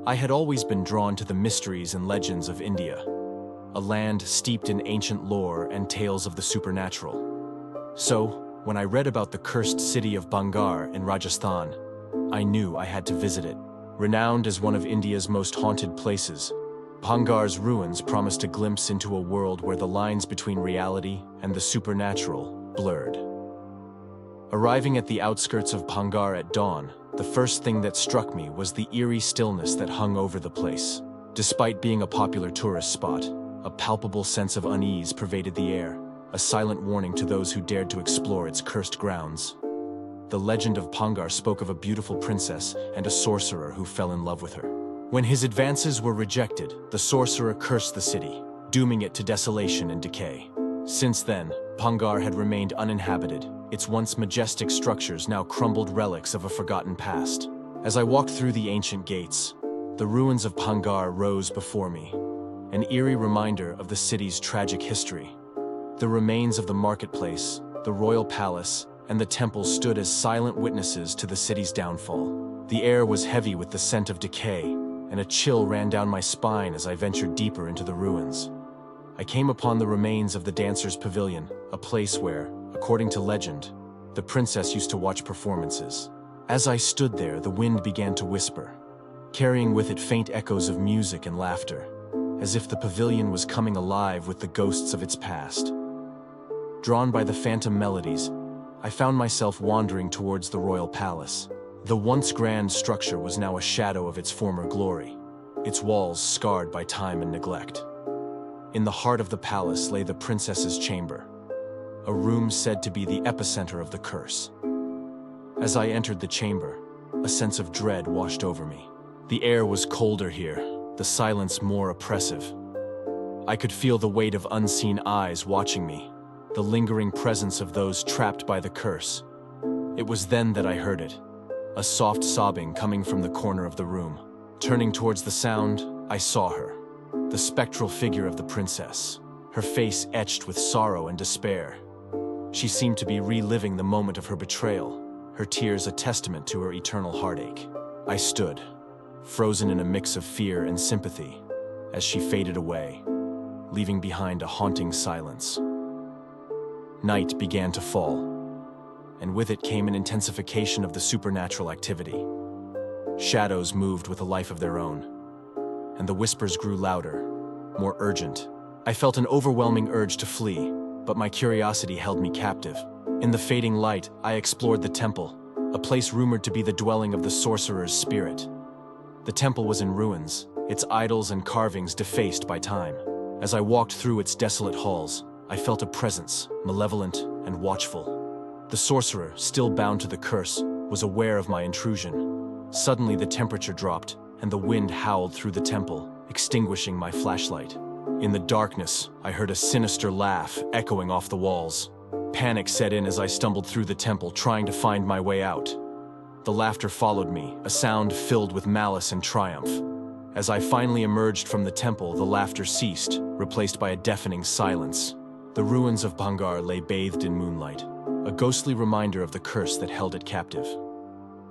I had always been drawn to the mysteries and legends of India, a land steeped in ancient lore and tales of the supernatural. So, when I read about the cursed city of Bhangar in Rajasthan, I knew I had to visit it. Renowned as one of India's most haunted places, Bhangar's ruins promised a glimpse into a world where the lines between reality and the supernatural blurred. Arriving at the outskirts of Bhangar at dawn, the first thing that struck me was the eerie stillness that hung over the place. Despite being a popular tourist spot, a palpable sense of unease pervaded the air, a silent warning to those who dared to explore its cursed grounds. The legend of Bhangar spoke of a beautiful princess and a sorcerer who fell in love with her. When his advances were rejected, the sorcerer cursed the city, dooming it to desolation and decay. Since then, Bhangar had remained uninhabited, its once majestic structures now crumbled relics of a forgotten past. As I walked through the ancient gates, the ruins of Bhangar rose before me, an eerie reminder of the city's tragic history. The remains of the marketplace, the royal palace, and the temple stood as silent witnesses to the city's downfall. The air was heavy with the scent of decay, and a chill ran down my spine as I ventured deeper into the ruins. I came upon the remains of the Dancer's Pavilion, a place where, according to legend, the princess used to watch performances. As I stood there, the wind began to whisper, carrying with it faint echoes of music and laughter, as if the pavilion was coming alive with the ghosts of its past. Drawn by the phantom melodies, I found myself wandering towards the royal palace. The once grand structure was now a shadow of its former glory, its walls scarred by time and neglect. In the heart of the palace lay the princess's chamber, a room said to be the epicenter of the curse. As I entered the chamber, a sense of dread washed over me. The air was colder here, the silence more oppressive. I could feel the weight of unseen eyes watching me, the lingering presence of those trapped by the curse. It was then that I heard it, a soft sobbing coming from the corner of the room. Turning towards the sound, I saw her, the spectral figure of the princess, her face etched with sorrow and despair. She seemed to be reliving the moment of her betrayal, her tears a testament to her eternal heartache. I stood, frozen in a mix of fear and sympathy, as she faded away, leaving behind a haunting silence. Night began to fall, and with it came an intensification of the supernatural activity. Shadows moved with a life of their own, and the whispers grew louder, more urgent. I felt an overwhelming urge to flee, but my curiosity held me captive. In the fading light, I explored the temple, a place rumored to be the dwelling of the sorcerer's spirit. The temple was in ruins, its idols and carvings defaced by time. As I walked through its desolate halls, I felt a presence, malevolent and watchful. The sorcerer, still bound to the curse, was aware of my intrusion. Suddenly the temperature dropped, and the wind howled through the temple, extinguishing my flashlight. In the darkness, I heard a sinister laugh echoing off the walls. Panic set in as I stumbled through the temple, trying to find my way out. The laughter followed me, a sound filled with malice and triumph. As I finally emerged from the temple, the laughter ceased, replaced by a deafening silence. The ruins of Bhangar lay bathed in moonlight, a ghostly reminder of the curse that held it captive.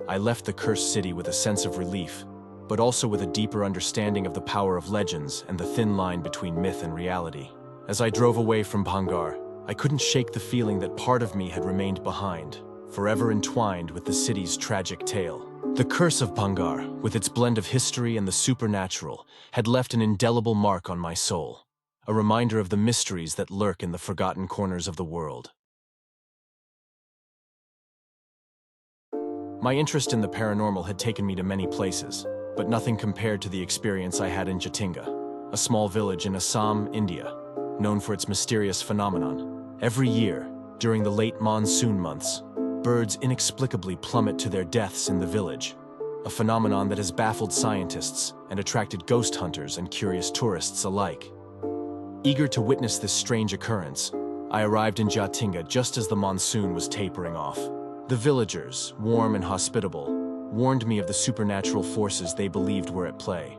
I left the cursed city with a sense of relief, but also with a deeper understanding of the power of legends and the thin line between myth and reality. As I drove away from Bhangar, I couldn't shake the feeling that part of me had remained behind, forever entwined with the city's tragic tale. The curse of Bhangar, with its blend of history and the supernatural, had left an indelible mark on my soul, a reminder of the mysteries that lurk in the forgotten corners of the world. My interest in the paranormal had taken me to many places, but nothing compared to the experience I had in Jatinga, a small village in Assam, India, known for its mysterious phenomenon. Every year, during the late monsoon months, birds inexplicably plummet to their deaths in the village, a phenomenon that has baffled scientists and attracted ghost hunters and curious tourists alike. Eager to witness this strange occurrence, I arrived in Jatinga just as the monsoon was tapering off. The villagers, warm and hospitable, warned me of the supernatural forces they believed were at play.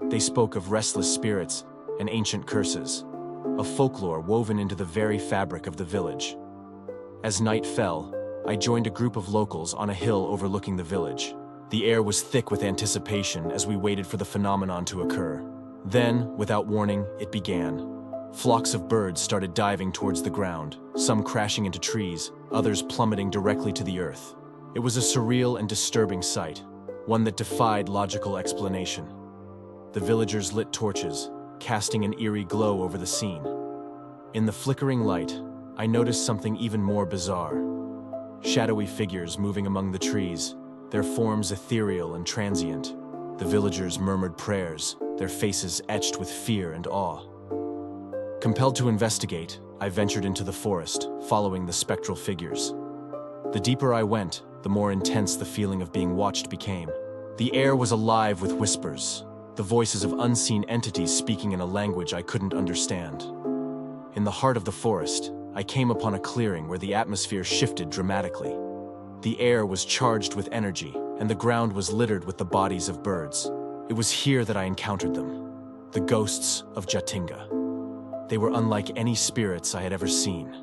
They spoke of restless spirits and ancient curses, a folklore woven into the very fabric of the village. As night fell, I joined a group of locals on a hill overlooking the village. The air was thick with anticipation as we waited for the phenomenon to occur. Then, without warning, it began. Flocks of birds started diving towards the ground, some crashing into trees, others plummeting directly to the earth. It was a surreal and disturbing sight, one that defied logical explanation. The villagers lit torches, casting an eerie glow over the scene. In the flickering light, I noticed something even more bizarre. Shadowy figures moving among the trees, their forms ethereal and transient. The villagers murmured prayers, their faces etched with fear and awe. Compelled to investigate, I ventured into the forest, following the spectral figures. The deeper I went, the more intense the feeling of being watched became. The air was alive with whispers, the voices of unseen entities speaking in a language I couldn't understand. In the heart of the forest, I came upon a clearing where the atmosphere shifted dramatically. The air was charged with energy, and the ground was littered with the bodies of birds. It was here that I encountered them, the ghosts of Jatinga. They were unlike any spirits I had ever seen.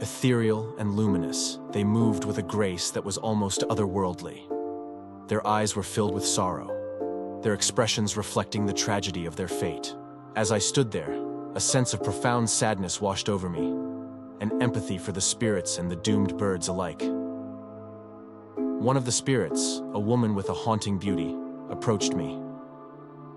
Ethereal and luminous, they moved with a grace that was almost otherworldly. Their eyes were filled with sorrow, their expressions reflecting the tragedy of their fate. As I stood there, a sense of profound sadness washed over me, an empathy for the spirits and the doomed birds alike. One of the spirits, a woman with a haunting beauty, approached me.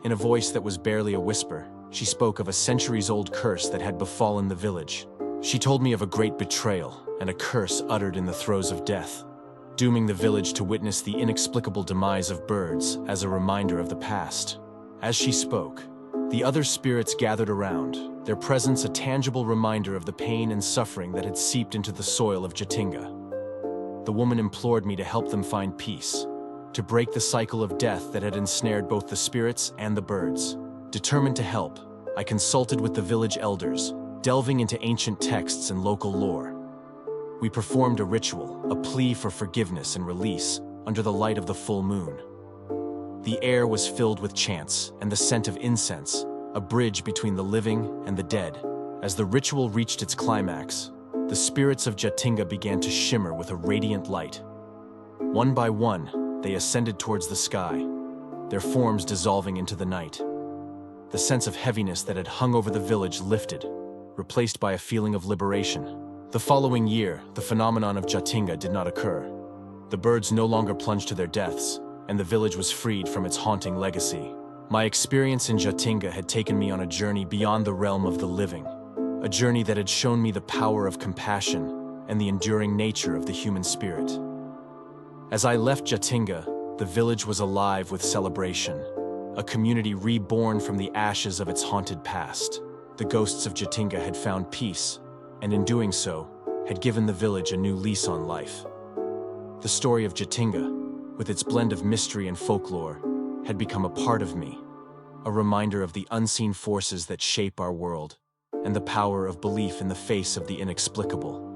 In a voice that was barely a whisper, she spoke of a centuries-old curse that had befallen the village. She told me of a great betrayal and a curse uttered in the throes of death, dooming the village to witness the inexplicable demise of birds as a reminder of the past. As she spoke, the other spirits gathered around, their presence a tangible reminder of the pain and suffering that had seeped into the soil of Jatinga. The woman implored me to help them find peace, to break the cycle of death that had ensnared both the spirits and the birds. Determined to help, I consulted with the village elders, delving into ancient texts and local lore. We performed a ritual, a plea for forgiveness and release, under the light of the full moon. The air was filled with chants and the scent of incense, a bridge between the living and the dead. As the ritual reached its climax, the spirits of Jatinga began to shimmer with a radiant light. One by one, they ascended towards the sky, their forms dissolving into the night. The sense of heaviness that had hung over the village lifted, replaced by a feeling of liberation. The following year, the phenomenon of Jatinga did not occur. The birds no longer plunged to their deaths, and the village was freed from its haunting legacy. My experience in Jatinga had taken me on a journey beyond the realm of the living, a journey that had shown me the power of compassion and the enduring nature of the human spirit. As I left Jatinga, the village was alive with celebration, a community reborn from the ashes of its haunted past. The ghosts of Jatinga had found peace, and in doing so, had given the village a new lease on life. The story of Jatinga, with its blend of mystery and folklore, had become a part of me, a reminder of the unseen forces that shape our world, and the power of belief in the face of the inexplicable.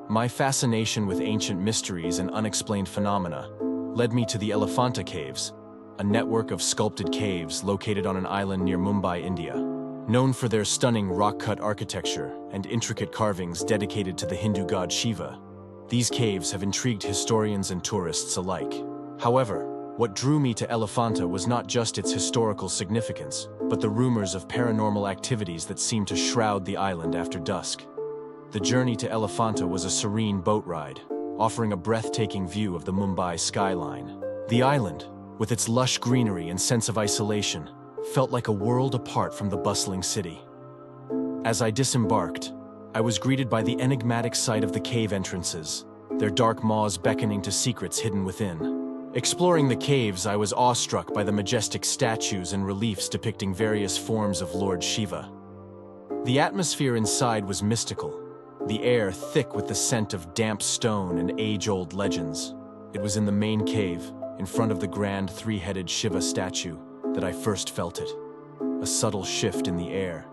My fascination with ancient mysteries and unexplained phenomena led me to the Elephanta Caves, a network of sculpted caves located on an island near Mumbai, India. Known for their stunning rock-cut architecture and intricate carvings dedicated to the Hindu god Shiva, these caves have intrigued historians and tourists alike. However, what drew me to Elephanta was not just its historical significance, but the rumors of paranormal activities that seemed to shroud the island after dusk. The journey to Elephanta was a serene boat ride, offering a breathtaking view of the Mumbai skyline. The island, with its lush greenery and sense of isolation, felt like a world apart from the bustling city. As I disembarked, I was greeted by the enigmatic sight of the cave entrances, their dark maws beckoning to secrets hidden within. Exploring the caves, I was awestruck by the majestic statues and reliefs depicting various forms of Lord Shiva. The atmosphere inside was mystical, the air thick with the scent of damp stone and age-old legends. It was in the main cave, in front of the grand three-headed Shiva statue, that I first felt it. A subtle shift in the air,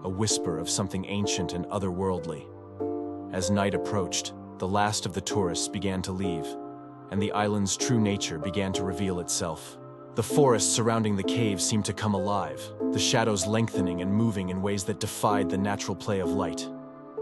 a whisper of something ancient and otherworldly. As night approached, the last of the tourists began to leave, and the island's true nature began to reveal itself. The forest surrounding the cave seemed to come alive, the shadows lengthening and moving in ways that defied the natural play of light.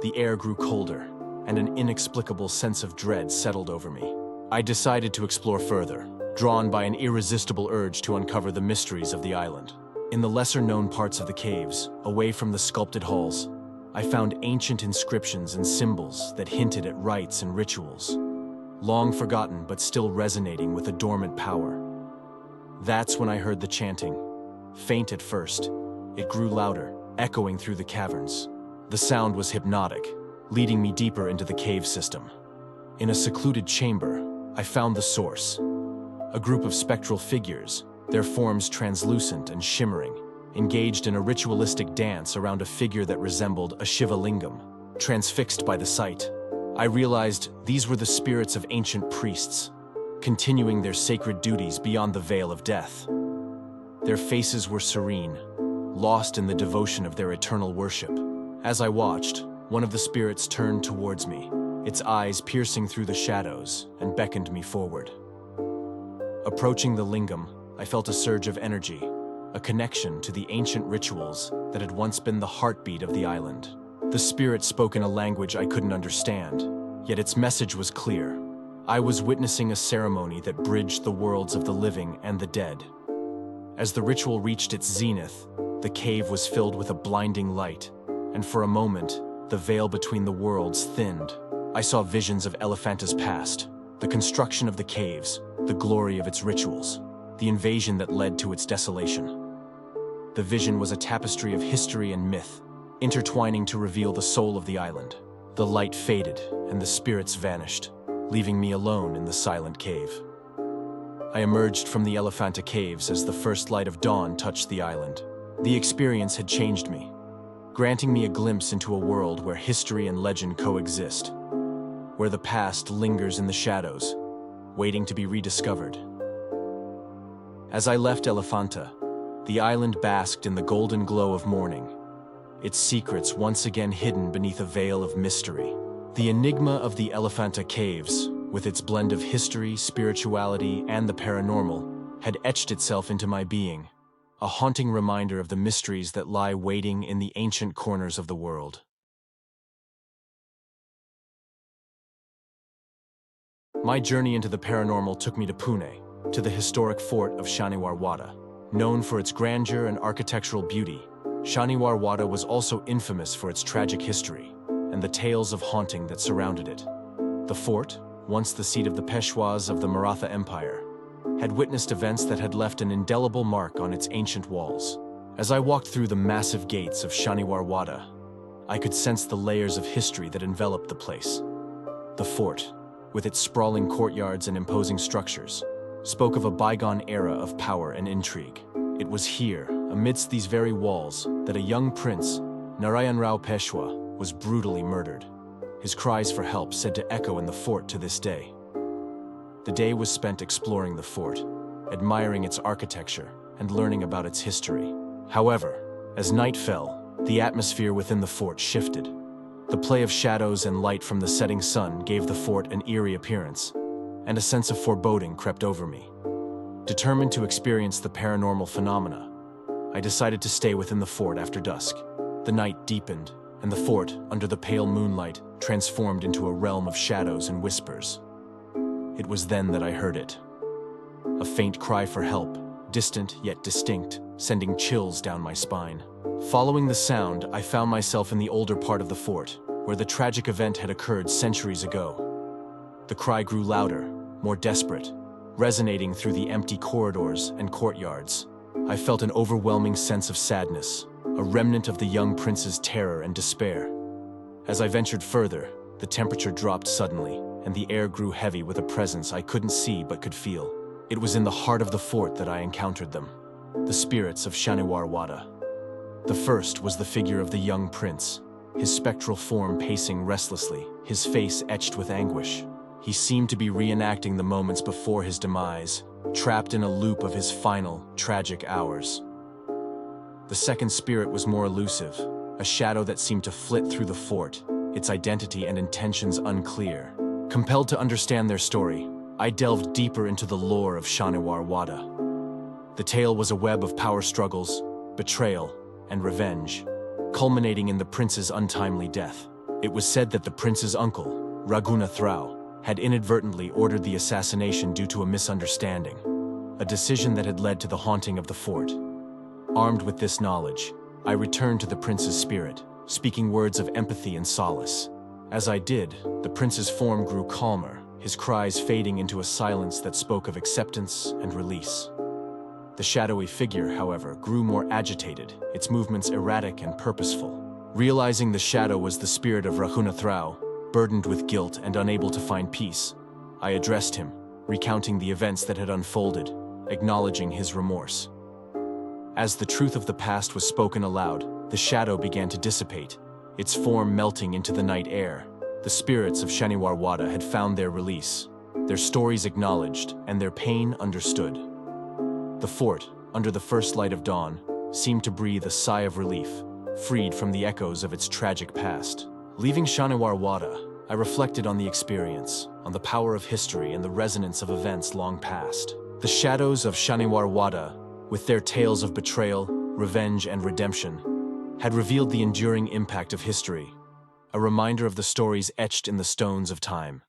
The air grew colder, and an inexplicable sense of dread settled over me. I decided to explore further, drawn by an irresistible urge to uncover the mysteries of the island. In the lesser-known parts of the caves, away from the sculpted halls, I found ancient inscriptions and symbols that hinted at rites and rituals, long forgotten but still resonating with a dormant power. That's when I heard the chanting. Faint at first, it grew louder, echoing through the caverns. The sound was hypnotic, leading me deeper into the cave system. In a secluded chamber, I found the source. A group of spectral figures, their forms translucent and shimmering, engaged in a ritualistic dance around a figure that resembled a Shiva lingam. Transfixed by the sight, I realized these were the spirits of ancient priests, continuing their sacred duties beyond the veil of death. Their faces were serene, lost in the devotion of their eternal worship. As I watched, one of the spirits turned towards me, its eyes piercing through the shadows, and beckoned me forward. Approaching the lingam, I felt a surge of energy, a connection to the ancient rituals that had once been the heartbeat of the island. The spirit spoke in a language I couldn't understand, yet its message was clear. I was witnessing a ceremony that bridged the worlds of the living and the dead. As the ritual reached its zenith, the cave was filled with a blinding light, and for a moment, the veil between the worlds thinned. I saw visions of Elephanta's past, the construction of the caves, the glory of its rituals, the invasion that led to its desolation. The vision was a tapestry of history and myth, intertwining to reveal the soul of the island. The light faded, and the spirits vanished, leaving me alone in the silent cave. I emerged from the Elephanta caves as the first light of dawn touched the island. The experience had changed me, granting me a glimpse into a world where history and legend coexist, where the past lingers in the shadows, waiting to be rediscovered. As I left Elephanta, the island basked in the golden glow of morning, its secrets once again hidden beneath a veil of mystery. The enigma of the Elephanta caves, with its blend of history, spirituality, and the paranormal, had etched itself into my being, a haunting reminder of the mysteries that lie waiting in the ancient corners of the world. My journey into the paranormal took me to Pune, to the historic fort of Shaniwar Wada. Known for its grandeur and architectural beauty, Shaniwar Wada was also infamous for its tragic history and the tales of haunting that surrounded it. The fort, once the seat of the Peshwas of the Maratha Empire, had witnessed events that had left an indelible mark on its ancient walls. As I walked through the massive gates of Shaniwar Wada, I could sense the layers of history that enveloped the place. The fort, with its sprawling courtyards and imposing structures, spoke of a bygone era of power and intrigue. It was here, amidst these very walls, that a young prince, Narayan Rao Peshwa, was brutally murdered, his cries for help said to echo in the fort to this day. The day was spent exploring the fort, admiring its architecture, and learning about its history. However, as night fell, the atmosphere within the fort shifted. The play of shadows and light from the setting sun gave the fort an eerie appearance, and a sense of foreboding crept over me. Determined to experience the paranormal phenomena, I decided to stay within the fort after dusk. The night deepened, and the fort, under the pale moonlight, transformed into a realm of shadows and whispers. It was then that I heard it. A faint cry for help, distant yet distinct, sending chills down my spine. Following the sound, I found myself in the older part of the fort, where the tragic event had occurred centuries ago. The cry grew louder, more desperate, resonating through the empty corridors and courtyards. I felt an overwhelming sense of sadness, a remnant of the young prince's terror and despair. As I ventured further, the temperature dropped suddenly, and the air grew heavy with a presence I couldn't see but could feel. It was in the heart of the fort that I encountered them, the spirits of Shaniwar Wada. The first was the figure of the young prince, his spectral form pacing restlessly, his face etched with anguish. He seemed to be reenacting the moments before his demise, trapped in a loop of his final, tragic hours. The second spirit was more elusive, a shadow that seemed to flit through the fort, its identity and intentions unclear. Compelled to understand their story, I delved deeper into the lore of Shaniwar Wada. The tale was a web of power struggles, betrayal, and revenge, culminating in the prince's untimely death. It was said that the prince's uncle, Raghunath Rao, had inadvertently ordered the assassination due to a misunderstanding, a decision that had led to the haunting of the fort. Armed with this knowledge, I returned to the prince's spirit, speaking words of empathy and solace. As I did, the prince's form grew calmer, his cries fading into a silence that spoke of acceptance and release. The shadowy figure, however, grew more agitated, its movements erratic and purposeful. Realizing the shadow was the spirit of Raghunath Rao, burdened with guilt and unable to find peace, I addressed him, recounting the events that had unfolded, acknowledging his remorse. As the truth of the past was spoken aloud, the shadow began to dissipate, its form melting into the night air. The spirits of Shaniwar Wada had found their release, their stories acknowledged, and their pain understood. The fort, under the first light of dawn, seemed to breathe a sigh of relief, freed from the echoes of its tragic past. Leaving Shaniwar Wada, I reflected on the experience, on the power of history and the resonance of events long past. The shadows of Shaniwar Wada, with their tales of betrayal, revenge, and redemption, had revealed the enduring impact of history, a reminder of the stories etched in the stones of time.